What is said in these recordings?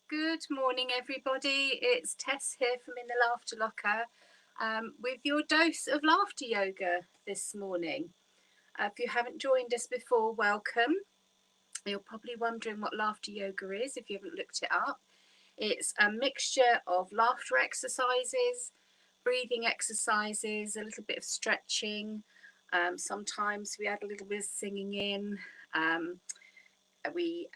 Good morning, everybody. It's Tess here from In the Laughter Locker with your dose of laughter yoga this morning. If you haven't joined us before, welcome. You're probably wondering what laughter yoga is if you haven't looked it up. It's a mixture of laughter exercises, breathing exercises, a little bit of stretching. Sometimes we add a little bit of singing in. We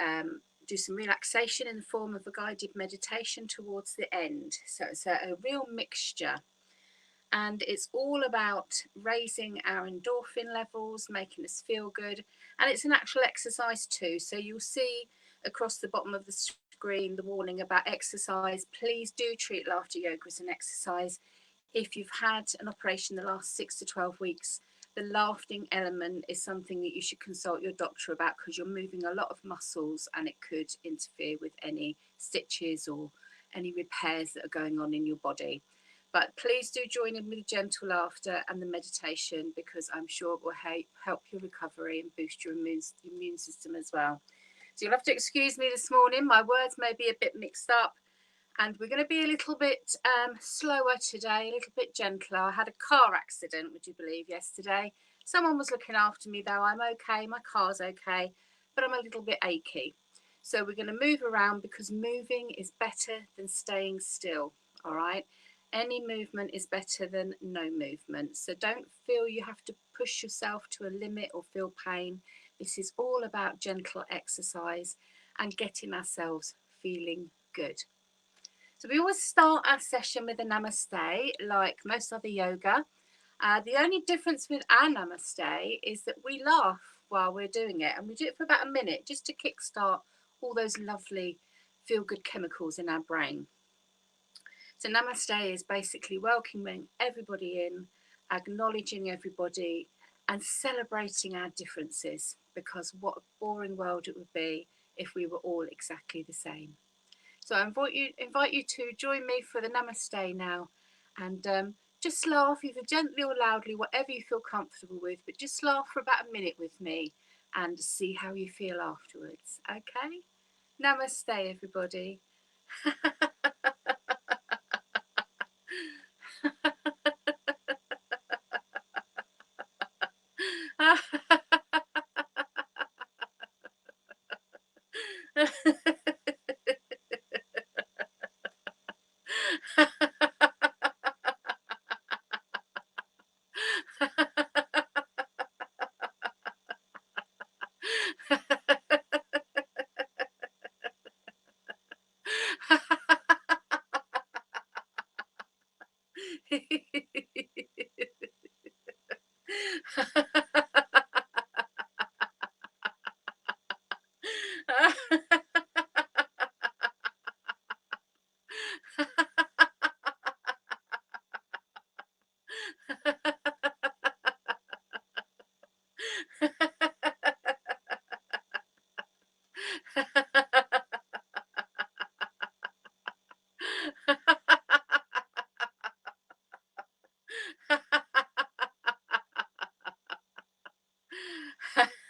do some relaxation in the form of a guided meditation towards the end. So it's a real mixture. And it's all about raising our endorphin levels, making us feel good. And it's an actual exercise too. So you'll see across the bottom of the screen the warning about exercise. Please do treat laughter yoga as an exercise. If you've had an operation the last 6 to 12 weeks, the laughing element is something that you should consult your doctor about, because you're moving a lot of muscles and it could interfere with any stitches or any repairs that are going on in your body. But please do join in with the gentle laughter and the meditation, because I'm sure it will help your recovery and boost your immune system as well. So you'll have to excuse me this morning. My words may be a bit mixed up, and we're going to be a little bit slower today, a little bit gentler. I had a car accident, would you believe, yesterday. Someone was looking after me though. I'm okay, my car's okay, but I'm a little bit achy. So we're going to move around, because moving is better than staying still, all right? Any movement is better than no movement. So don't feel you have to push yourself to a limit or feel pain. This is all about gentle exercise and getting ourselves feeling good. So we always start our session with a namaste, like most other yoga. The only difference with our namaste is that we laugh while we're doing it, and we do it for about a minute just to kickstart all those lovely feel-good chemicals in our brain. So namaste is basically welcoming everybody in, acknowledging everybody, and celebrating our differences, because what a boring world it would be if we were all exactly the same. So I invite you to join me for the namaste now, and just laugh either gently or loudly, whatever you feel comfortable with, but just laugh for about a minute with me and see how you feel afterwards. Okay? Namaste, everybody.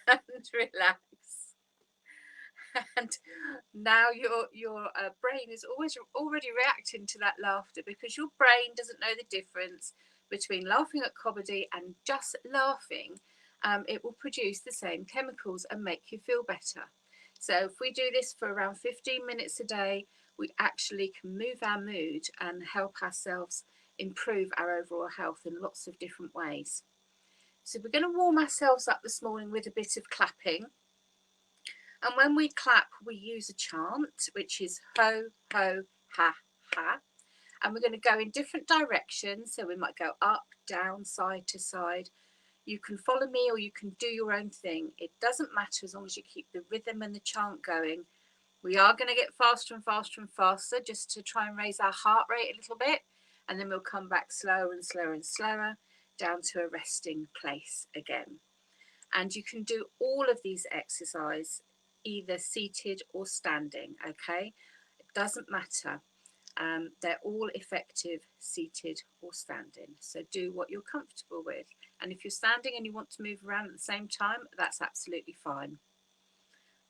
And relax. And now your brain is already reacting to that laughter, because your brain doesn't know the difference between laughing at comedy and just laughing. It will produce the same chemicals and make you feel better. So if we do this for around 15 minutes a day, we actually can move our mood and help ourselves improve our overall health in lots of different ways. So we're going to warm ourselves up this morning with a bit of clapping. And when we clap, we use a chant, which is ho, ho, ha, ha. And we're going to go in different directions. So we might go up, down, side to side. You can follow me or you can do your own thing. It doesn't matter as long as you keep the rhythm and the chant going. We are going to get faster and faster and faster, just to try and raise our heart rate a little bit. And then we'll come back slower and slower and slower down to a resting place again. And you can do all of these exercises either seated or standing, okay? It doesn't matter. They're all effective seated or standing. So do what you're comfortable with. And if you're standing and you want to move around at the same time, that's absolutely fine.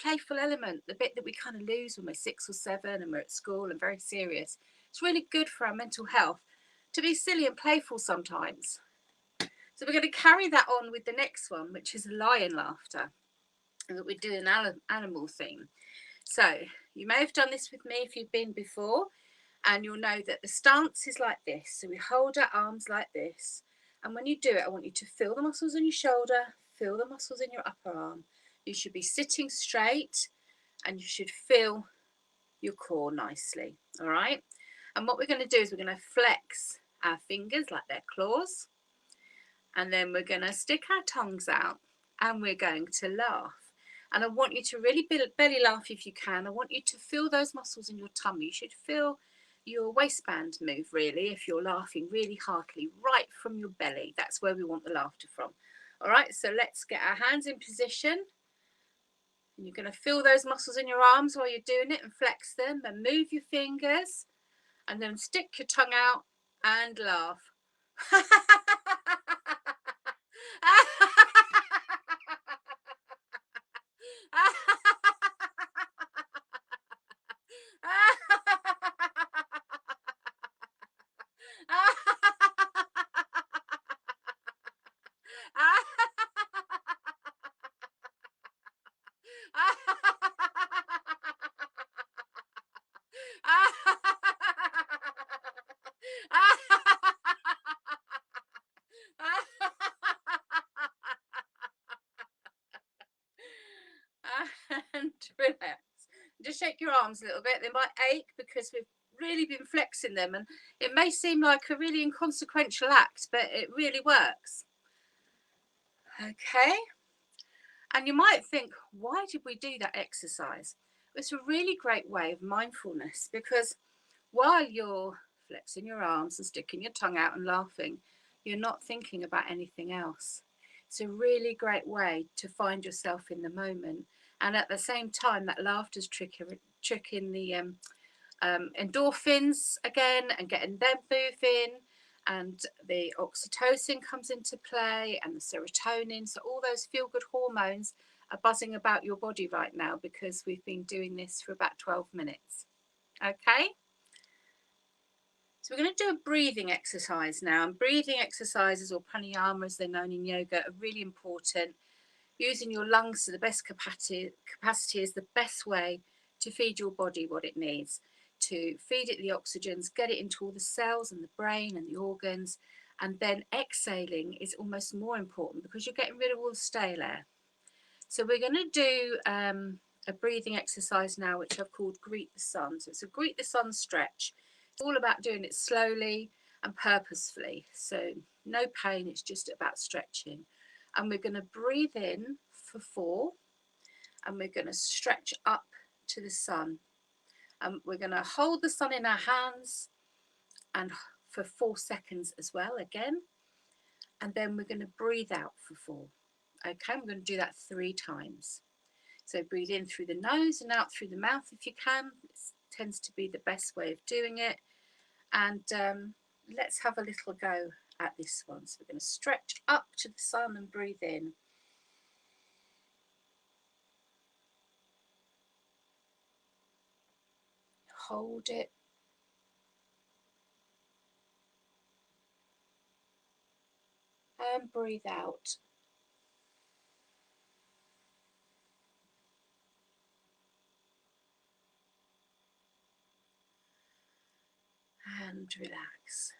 playful element, the bit that we kind of lose when we're 6 or 7 and we're at school and very serious. It's really good for our mental health to be silly and playful sometimes. So we're going to carry that on with the next one, which is lion laughter, and that we do an animal theme. So you may have done this with me if you've been before, and you'll know that the stance is like this. So we hold our arms like this, and when you do it, I want you to feel the muscles in your shoulder, feel the muscles in your upper arm. You should be sitting straight, and you should feel your core nicely, all right? And what we're going to do is we're going to flex our fingers like they're claws, and then we're going to stick our tongues out, and we're going to laugh. And I want you to really belly laugh if you can. I want you to feel those muscles in your tummy. You should feel your waistband move, really, if you're laughing really heartily, right from your belly. That's where we want the laughter from. All right, so let's get our hands in position. And you're going to feel those muscles in your arms while you're doing it, and flex them and move your fingers, and then stick your tongue out and laugh. And relax. Just shake your arms a little bit. They might ache because we've really been flexing them, and it may seem like a really inconsequential act, but it really works. Okay. And you might think, why did we do that exercise? It's a really great way of mindfulness, because while you're flexing your arms and sticking your tongue out and laughing, you're not thinking about anything else. It's a really great way to find yourself in the moment. And at the same time, that laughter's tricking the endorphins again and getting them moving. And the oxytocin comes into play, and the serotonin. So all those feel-good hormones are buzzing about your body right now, because we've been doing this for about 12 minutes. Okay? So we're going to do a breathing exercise now. And breathing exercises, or pranayama as they're known in yoga, are really important. Using your lungs to the best capacity is the best way to feed your body what it needs, to feed it the oxygens, get it into all the cells and the brain and the organs. And then exhaling is almost more important, because you're getting rid of all the stale air. So we're going to do a breathing exercise now, which I've called Greet the Sun. So it's a Greet the Sun stretch. It's all about doing it slowly and purposefully. So no pain, it's just about stretching. And we're going to breathe in for 4, and we're going to stretch up to the sun. And we're going to hold the sun in our hands and for 4 seconds as well again. And then we're going to breathe out for 4. Okay, we're going to do that 3 times. So breathe in through the nose and out through the mouth if you can. It tends to be the best way of doing it. And let's have a little go at this one. So we're going to stretch up to the sun and breathe in. Hold it. And breathe out. And relax.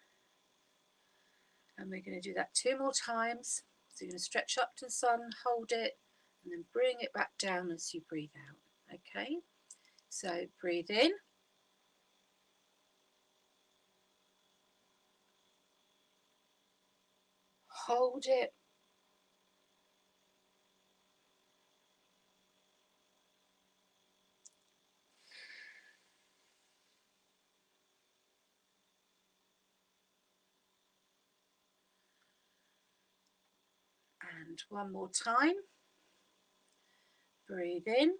And we're going to do that 2 more times. So you're going to stretch up to the sun, hold it, and then bring it back down as you breathe out. Okay, so breathe in. Hold it. And one more time. Breathe in.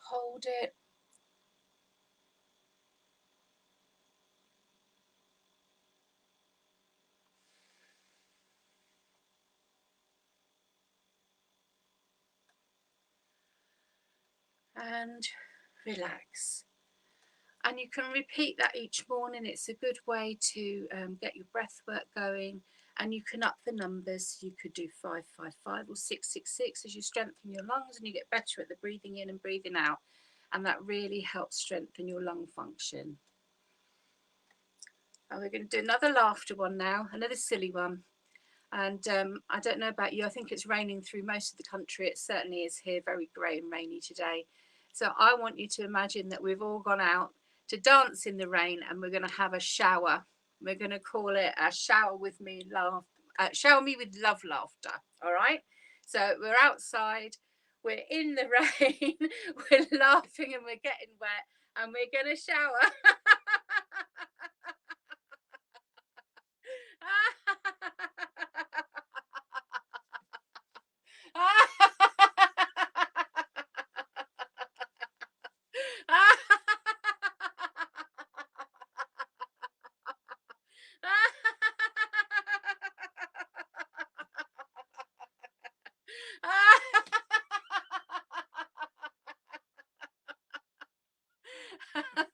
Hold it. and relax. And you can repeat that each morning. It's a good way to get your breath work going, and you can up the numbers. You could do 5-5-5 or 6-6-6 as you strengthen your lungs and you get better at the breathing in and breathing out, and that really helps strengthen your lung function. And we're going to do another laughter one now, another silly one. And I don't know about you, I think it's raining through most of the country. It certainly is here, very grey and rainy today. So I want you to imagine that we've all gone out to dance in the rain, and we're going to have a shower. We're going to call it a shower with me shower me with love laughter. All right, so we're outside, we're in the rain, we're laughing and we're getting wet, and we're going to shower.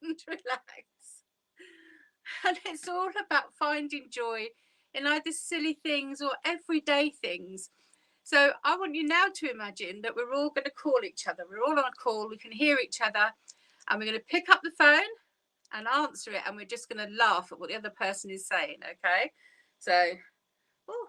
And relax. And it's all about finding joy in either silly things or everyday things. So I want you now to imagine that we're all going to call each other. We're all on a call, we can hear each other, and we're going to pick up the phone and answer it, and we're just going to laugh at what the other person is saying, okay? So, oh.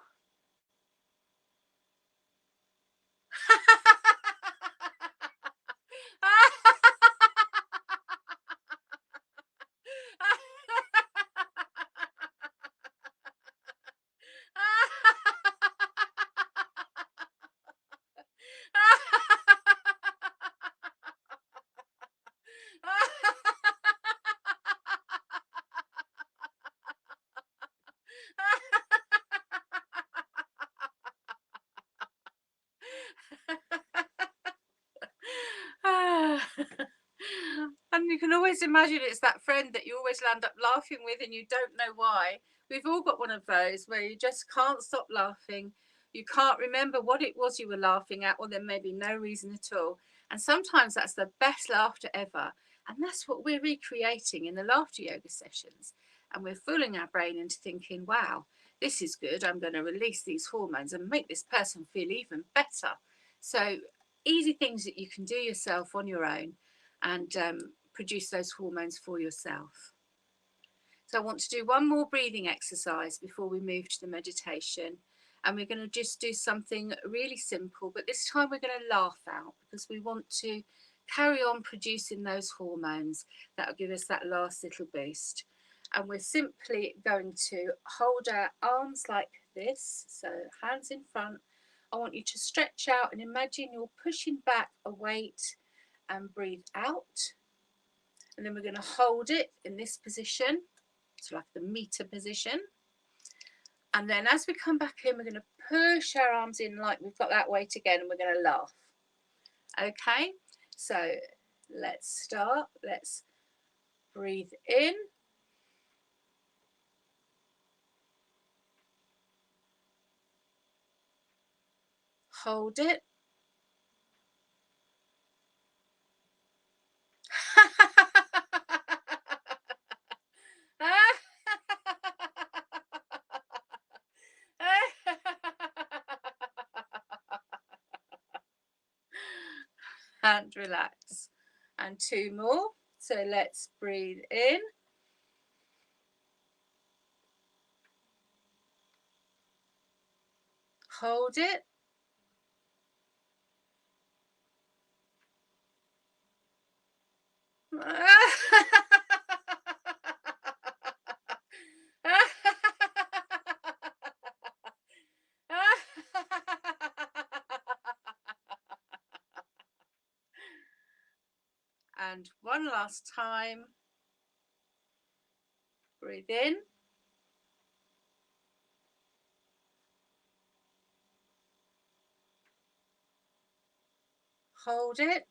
And you can always imagine it's that friend that you always land up laughing with and you don't know why. We've all got one of those where you just can't stop laughing. You can't remember what it was you were laughing at, or there may be no reason at all. And sometimes that's the best laughter ever. And that's what we're recreating in the laughter yoga sessions. And we're fooling our brain into thinking, wow, this is good. I'm going to release these hormones and make this person feel even better. So easy things that you can do yourself on your own and produce those hormones for yourself. So I want to do one more breathing exercise before we move to the meditation. And we're going to just do something really simple, but this time we're going to laugh out because we want to carry on producing those hormones that will give us that last little boost. And we're simply going to hold our arms like this, so hands in front. I want you to stretch out and imagine you're pushing back a weight and breathe out. And then we're going to hold it in this position, so like the meter position. And then as we come back in, we're going to push our arms in like we've got that weight again, and we're going to laugh. Okay, so let's start. Let's breathe in. Hold it. And relax. And two more. So let's breathe in. Hold it. And one last time. Breathe in. Hold it.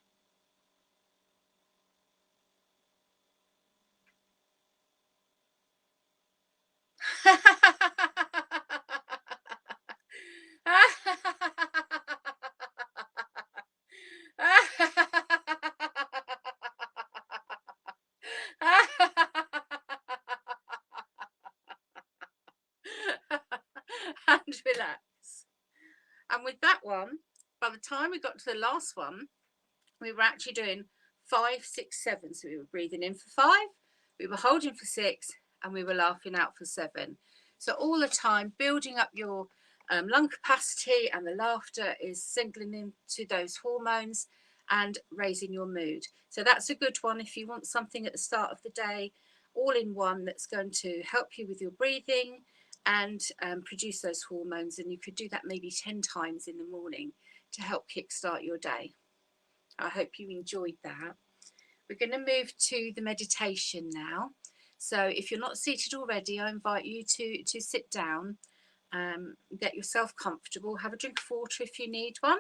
relax. And with that one, by the time we got to the last one, we were actually doing 5, 6, 7. So we were breathing in for 5, we were holding for 6, and we were laughing out for 7. So all the time, building up your lung capacity, and the laughter is signaling into those hormones and raising your mood. So that's a good one if you want something at the start of the day, all in one, that's going to help you with your breathing and produce those hormones. And you could do that maybe 10 times in the morning to help kickstart your day. I hope you enjoyed that. We're going to move to the meditation now. So if you're not seated already, I invite you to sit down, get yourself comfortable, have a drink of water if you need one.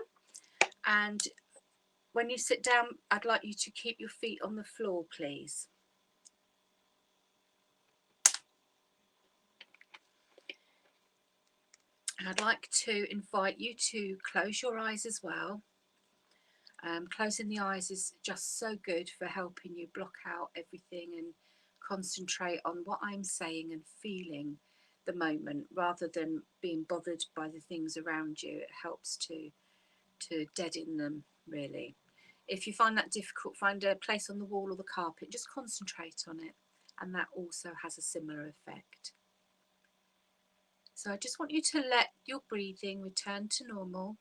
And when you sit down, I'd like you to keep your feet on the floor, please. And I'd like to invite you to close your eyes as well. Closing the eyes is just so good for helping you block out everything and concentrate on what I'm saying and feeling the moment, rather than being bothered by the things around you. It helps to deaden them, really. If you find that difficult, find a place on the wall or the carpet, just concentrate on it, and that also has a similar effect. So I just want you to let your breathing return to normal.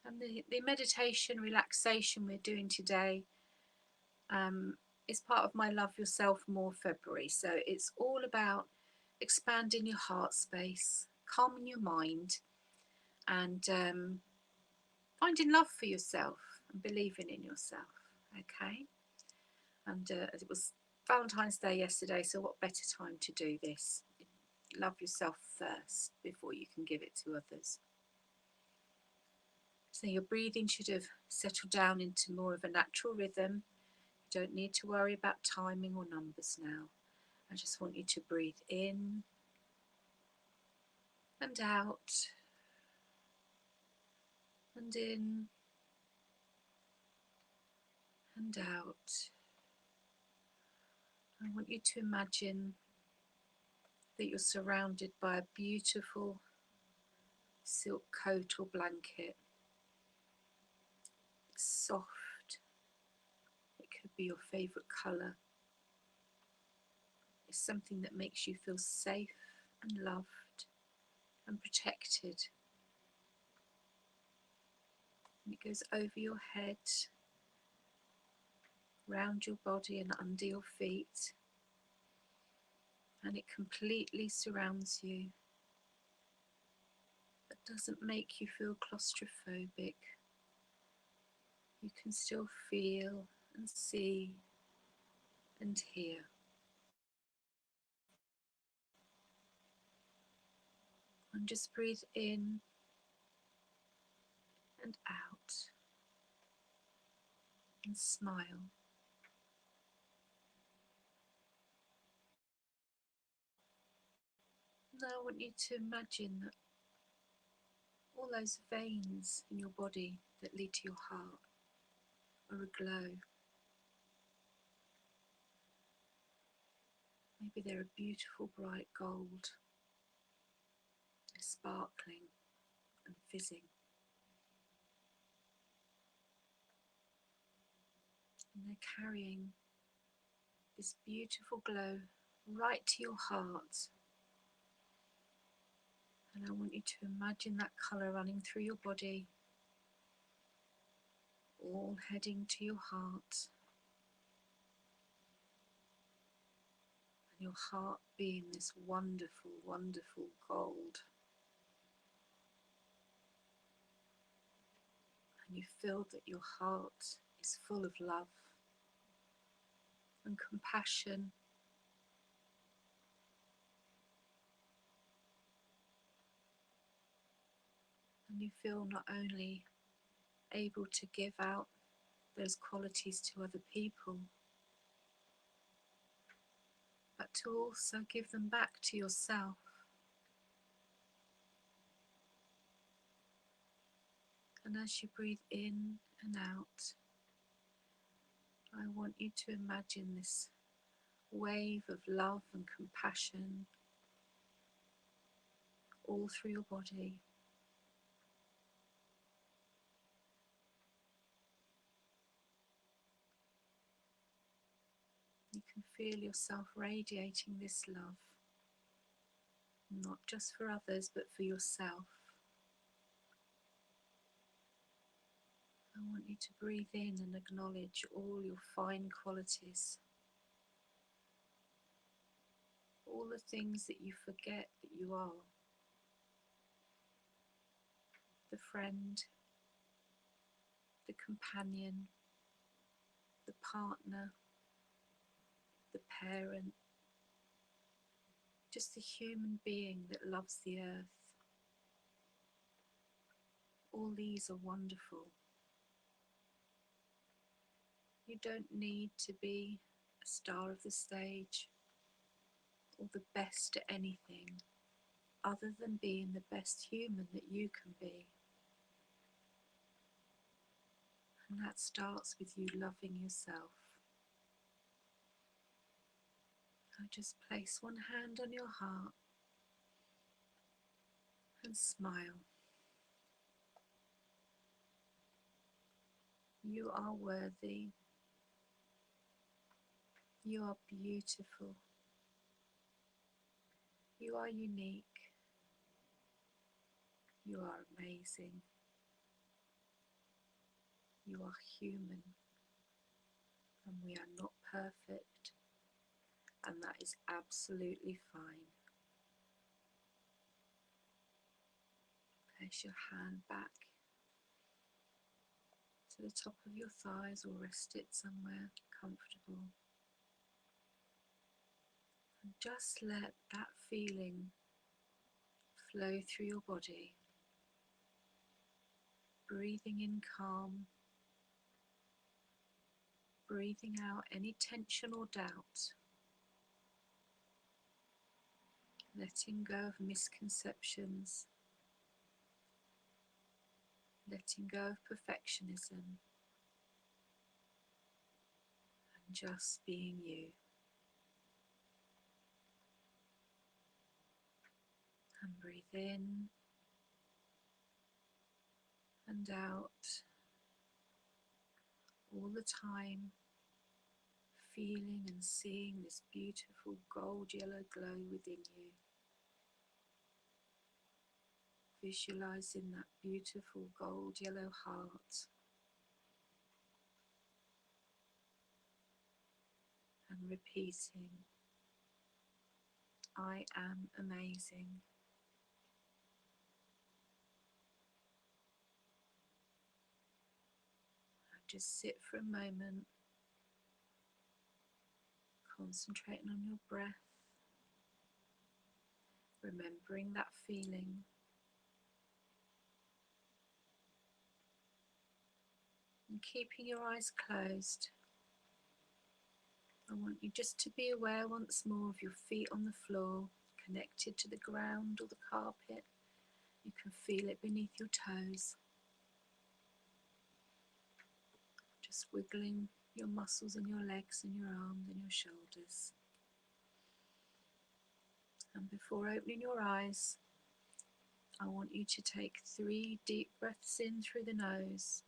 And the meditation relaxation we're doing today is part of my Love Yourself More February. So it's all about expanding your heart space, calming your mind, and finding love for yourself and believing in yourself. Okay? And it was Valentine's Day yesterday, so what better time to do this? Love yourself first before you can give it to others. So your breathing should have settled down into more of a natural rhythm. You don't need to worry about timing or numbers now. I just want you to breathe in and out, and in and out. I want you to imagine that you're surrounded by a beautiful silk coat or blanket. It's soft. It could be your favourite colour. It's something that makes you feel safe and loved and protected. And it goes over your head, round your body and under your feet, and it completely surrounds you. It doesn't make you feel claustrophobic. You can still feel and see and hear. And just breathe in and out and smile. Now I want you to imagine that all those veins in your body that lead to your heart are aglow. Maybe they're a beautiful bright gold. They're sparkling and fizzing. And they're carrying this beautiful glow right to your heart. And I want you to imagine that colour running through your body, all heading to your heart. And your heart being this wonderful, wonderful gold. And you feel that your heart is full of love and compassion. And you feel not only able to give out those qualities to other people, but to also give them back to yourself. And as you breathe in and out, I want you to imagine this wave of love and compassion all through your body. You can feel yourself radiating this love, not just for others, but for yourself. I want you to breathe in and acknowledge all your fine qualities, all the things that you forget that you are. The friend, the companion, the partner, the parent, just the human being that loves the earth. All these are wonderful. You don't need to be a star of the stage or the best at anything other than being the best human that you can be. And that starts with you loving yourself. Now just place one hand on your heart and smile. You are worthy. You are beautiful. You are unique. You are amazing. You are human. And we are not perfect. And that is absolutely fine. Place your hand back to the top of your thighs or rest it somewhere comfortable. And just let that feeling flow through your body. Breathing in calm. Breathing out any tension or doubt. Letting go of misconceptions. Letting go of perfectionism. And just being you. And breathe in and out all the time, feeling and seeing this beautiful gold yellow glow within you. Visualizing that beautiful gold yellow heart and repeating, I am amazing. Just sit for a moment, concentrating on your breath, remembering that feeling. And keeping your eyes closed, I want you just to be aware once more of your feet on the floor, connected to the ground or the carpet. You can feel it beneath your toes. Just wiggling your muscles in your legs and your arms and your shoulders. And before opening your eyes, I want you to take 3 deep breaths in through the nose.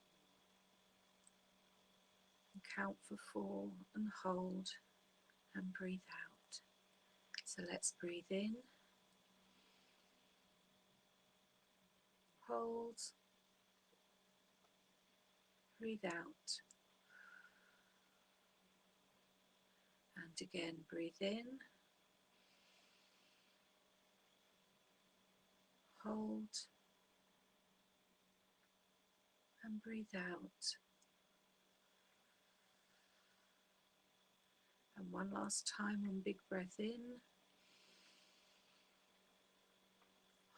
And count for 4 and hold and breathe out. So let's breathe in, hold, breathe out. And again, breathe in, hold, and breathe out. And one last time, one big breath in,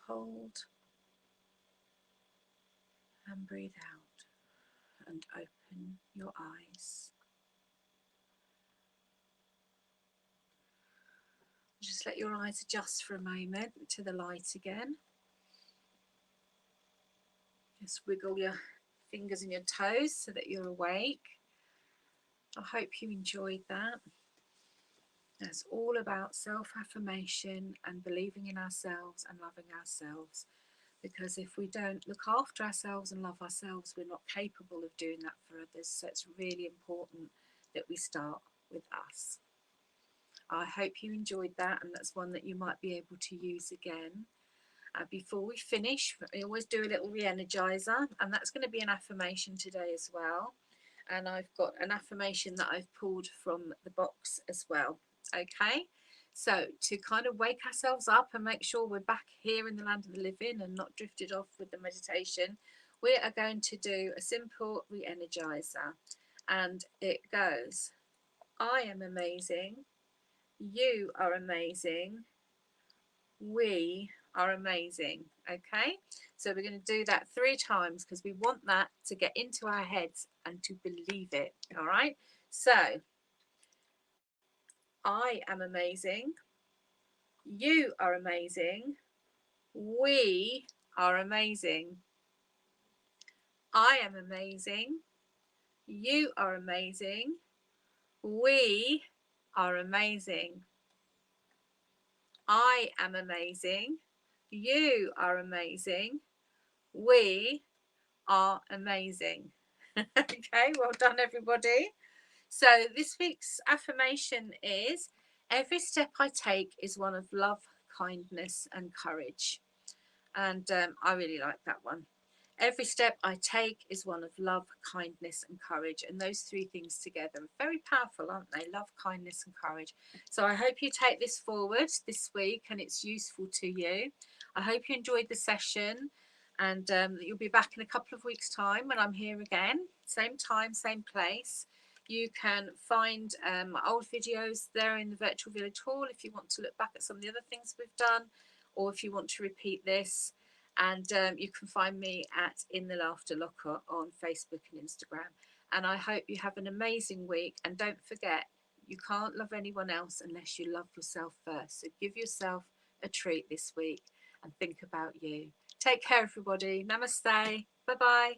hold, and breathe out. And open your eyes. Just let your eyes adjust for a moment to the light again. Just wiggle your fingers and your toes so that you're awake. I hope you enjoyed that. It's all about self-affirmation and believing in ourselves and loving ourselves. Because if we don't look after ourselves and love ourselves, we're not capable of doing that for others. So it's really important that we start with us. I hope you enjoyed that, and that's one that you might be able to use again. Before we finish, we always do a little re-energizer, and that's going to be an affirmation today as well. And I've got an affirmation that I've pulled from the box as well. Okay, so to kind of wake ourselves up and make sure we're back here in the land of the living and not drifted off with the meditation, we are going to do a simple re-energizer, and it goes: I am amazing, you are amazing, we are amazing. Okay, so we're going to do that 3 times because we want that to get into our heads and to believe it. All right, so I am amazing, you are amazing, we are amazing. I am amazing, you are amazing, we are amazing. I am amazing, you are amazing, we are amazing. Okay, well done, everybody. So, this week's affirmation is: every step I take is one of love, kindness, and courage. And I really like that one. Every step I take is one of love, kindness, and courage. And those 3 things together are very powerful, aren't they? Love, kindness, and courage. So I hope you take this forward this week and it's useful to you. I hope you enjoyed the session, and you'll be back in a couple of weeks' time when I'm here again. Same time, same place. You can find my old videos there in the Virtual Village Hall if you want to look back at some of the other things we've done, or if you want to repeat this. And you can find me at In the Laughter Locker on Facebook and Instagram. And I hope you have an amazing week. And don't forget, you can't love anyone else unless you love yourself first. So give yourself a treat this week and think about you. Take care, everybody. Namaste. Bye bye.